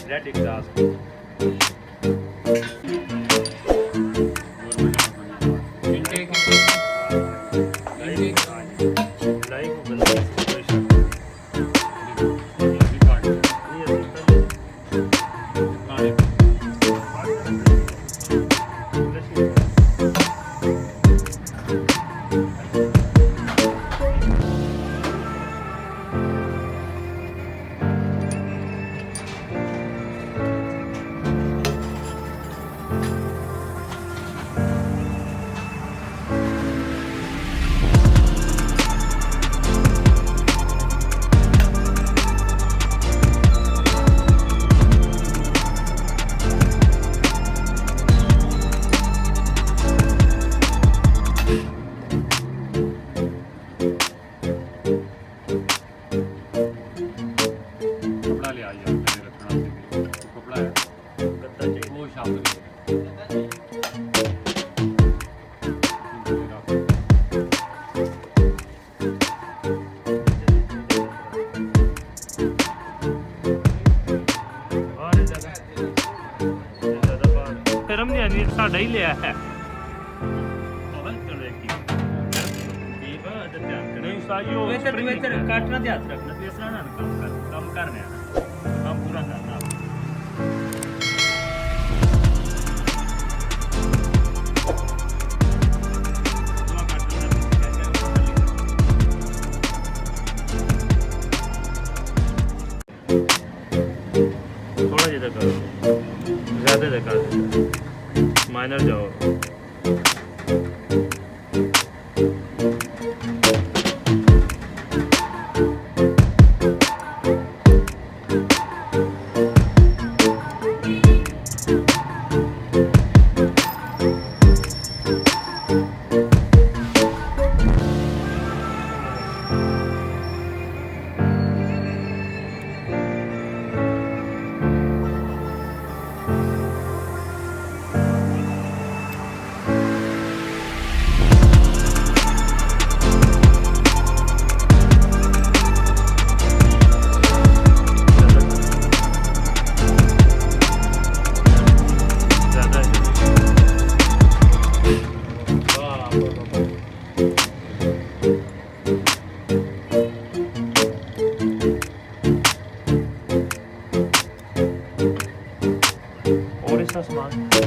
red exhaust intake live बंदा कोई शक कपड़ा ले आइए मेरे रखना तो कपड़ा है गद्दा चाहिए वो शाम ਫਿਰਮ ਨਹੀਂ ਆਨੀ ਸਾਡਾ ਹੀ ਲਿਆ ਹੈ ਨਹੀਂ ਸਾਈਓ ਵੇਤਰ ਕਾਟਣਾ ਤੇ ਹੱਥ ਰੱਖਣਾ ਤੇ ਇਸ ਤਰ੍ਹਾਂ ਨਾ ਕੰਮ ਕਰਨਾ ਕੰਮ ਪੂਰਾ ਕਰਨਾ थोड़ा जिधर करो ज़्यादा इधर कर माइनर जाओ और इसका सामान